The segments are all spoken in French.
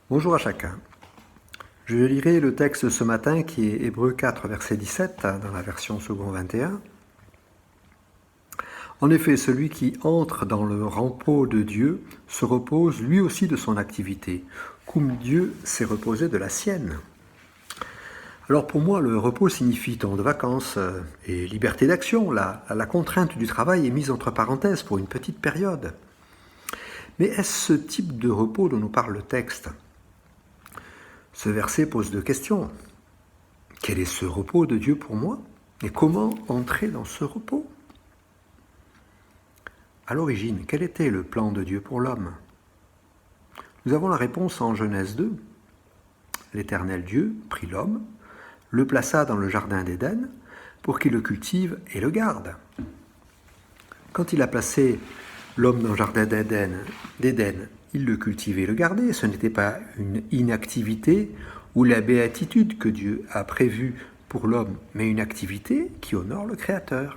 Bonjour à chacun. Je lirai le texte ce matin qui est Hébreux 4, verset 17, dans la version second 21. En effet, celui qui entre dans le repos de Dieu se repose lui aussi de son activité, comme Dieu s'est reposé de la sienne. Alors pour moi, le repos signifie temps de vacances et liberté d'action. La contrainte du travail est mise entre parenthèses pour une petite période. Mais est-ce ce type de repos dont nous parle le texte ? Ce verset pose deux questions. Quel est ce repos de Dieu pour moi? Et comment entrer dans ce repos? À l'origine, quel était le plan de Dieu pour l'homme? Nous avons la réponse en Genèse 2. L'Éternel Dieu prit l'homme, le plaça dans le jardin d'Éden pour qu'il le cultive et le garde. Quand il a placé l'homme dans le jardin d'Éden, il le cultivait et le gardait. Ce n'était pas une inactivité ou la béatitude que Dieu a prévue pour l'homme, mais une activité qui honore le Créateur.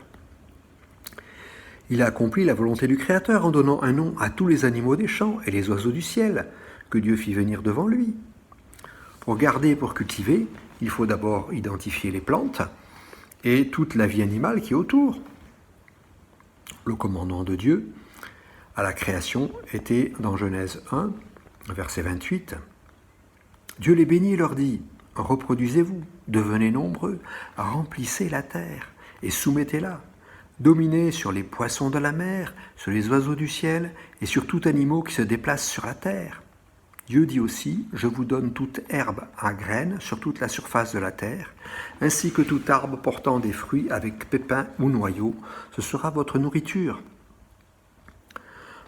Il a accompli la volonté du Créateur en donnant un nom à tous les animaux des champs et les oiseaux du ciel que Dieu fit venir devant lui. Pour garder et pour cultiver, il faut d'abord identifier les plantes et toute la vie animale qui est autour. Le commandement de Dieu à la création était dans Genèse 1, verset 28. Dieu les bénit et leur dit : reproduisez-vous, devenez nombreux, remplissez la terre et soumettez-la. Dominez sur les poissons de la mer, sur les oiseaux du ciel et sur tout animal qui se déplace sur la terre. Dieu dit aussi : je vous donne toute herbe à graines sur toute la surface de la terre, ainsi que tout arbre portant des fruits avec pépins ou noyaux, ce sera votre nourriture.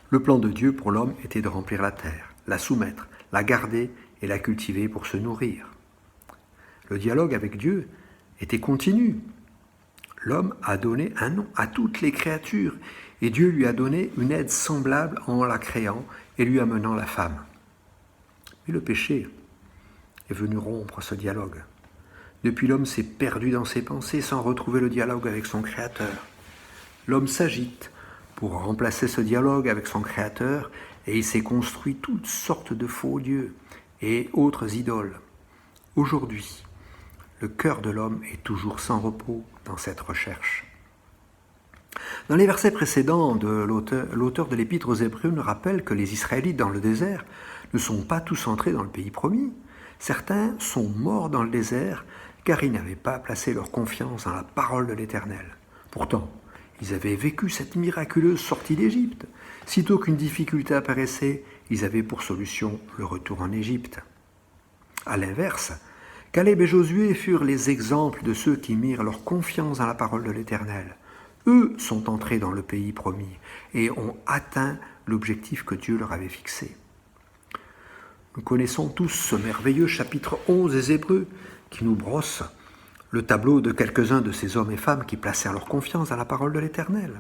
Le plan de Dieu pour l'homme était de remplir la terre, la soumettre, la garder et la cultiver pour se nourrir. Le dialogue avec Dieu était continu. L'homme a donné un nom à toutes les créatures et Dieu lui a donné une aide semblable en la créant et lui amenant la femme. Mais le péché est venu rompre ce dialogue. Depuis, l'homme s'est perdu dans ses pensées sans retrouver le dialogue avec son Créateur. L'homme s'agite pour remplacer ce dialogue avec son Créateur et il s'est construit toutes sortes de faux dieux et autres idoles. Aujourd'hui, le cœur de l'homme est toujours sans repos dans cette recherche. Dans les versets précédents, l'auteur de l'Épître aux Hébreux nous rappelle que les Israélites dans le désert ne sont pas tous entrés dans le pays promis. Certains sont morts dans le désert car ils n'avaient pas placé leur confiance dans la parole de l'Éternel. Pourtant, ils avaient vécu cette miraculeuse sortie d'Égypte. Sitôt qu'une difficulté apparaissait, ils avaient pour solution le retour en Égypte. À l'inverse, Caleb et Josué furent les exemples de ceux qui mirent leur confiance dans la parole de l'Éternel. Eux sont entrés dans le pays promis et ont atteint l'objectif que Dieu leur avait fixé. Nous connaissons tous ce merveilleux chapitre 11 des Hébreux qui nous brosse le tableau de quelques-uns de ces hommes et femmes qui placèrent leur confiance dans la parole de l'Éternel.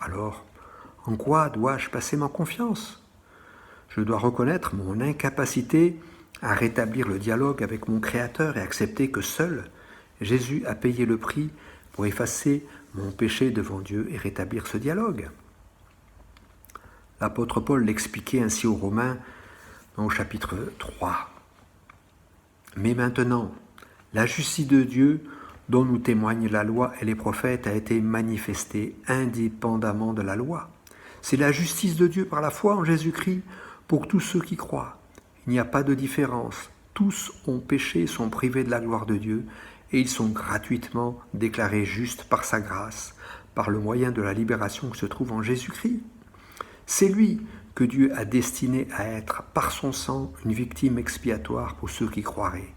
Alors, en quoi dois-je placer ma confiance ? Je dois reconnaître mon incapacité à rétablir le dialogue avec mon Créateur et accepter que seul Jésus a payé le prix pour effacer mon péché devant Dieu et rétablir ce dialogue. L'apôtre Paul l'expliquait ainsi aux Romains au chapitre 3. Mais maintenant, la justice de Dieu, dont nous témoignent la loi et les prophètes, a été manifestée indépendamment de la loi. C'est la justice de Dieu par la foi en Jésus-Christ pour tous ceux qui croient. Il n'y a pas de différence. Tous ont péché, sont privés de la gloire de Dieu et ils sont gratuitement déclarés justes par sa grâce, par le moyen de la libération qui se trouve en Jésus-Christ. C'est lui que Dieu a destiné à être, par son sang, une victime expiatoire pour ceux qui croiraient.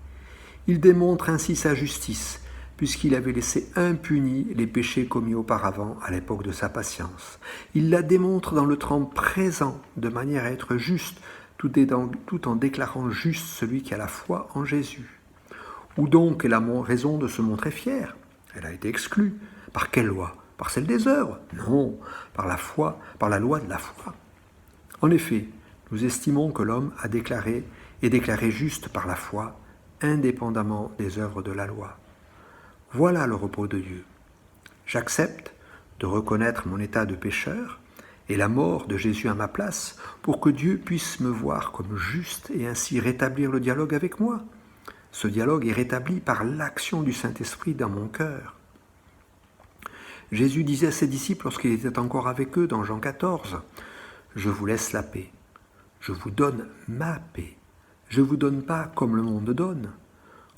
Il démontre ainsi sa justice, puisqu'il avait laissé impunis les péchés commis auparavant à l'époque de sa patience. Il la démontre dans le temps présent, de manière à être juste, tout en déclarant juste celui qui a la foi en Jésus. Où donc est la raison de se montrer fier ? Elle a été exclue. Par quelle loi ? Par celle des œuvres ? Non, par la foi, par la loi de la foi. En effet, nous estimons que l'homme est déclaré juste par la foi, indépendamment des œuvres de la loi. Voilà le repos de Dieu. J'accepte de reconnaître mon état de pécheur et la mort de Jésus à ma place pour que Dieu puisse me voir comme juste et ainsi rétablir le dialogue avec moi. Ce dialogue est rétabli par l'action du Saint-Esprit dans mon cœur. Jésus disait à ses disciples lorsqu'il était encore avec eux dans Jean 14, « Je vous laisse la paix, je vous donne ma paix, je ne vous donne pas comme le monde donne,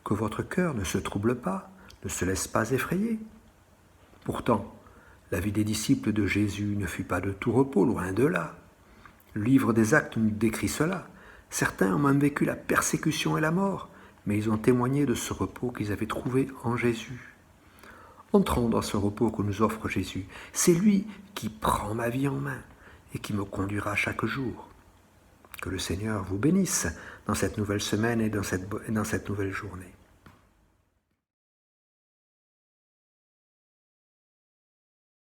que votre cœur ne se trouble pas, ne se laisse pas effrayer. » Pourtant, la vie des disciples de Jésus ne fut pas de tout repos, loin de là. Le livre des Actes nous décrit cela. Certains ont même vécu la persécution et la mort, mais ils ont témoigné de ce repos qu'ils avaient trouvé en Jésus. Entrons dans ce repos que nous offre Jésus. C'est lui qui prend ma vie en main et qui me conduira chaque jour. Que le Seigneur vous bénisse dans cette nouvelle semaine et dans cette nouvelle journée.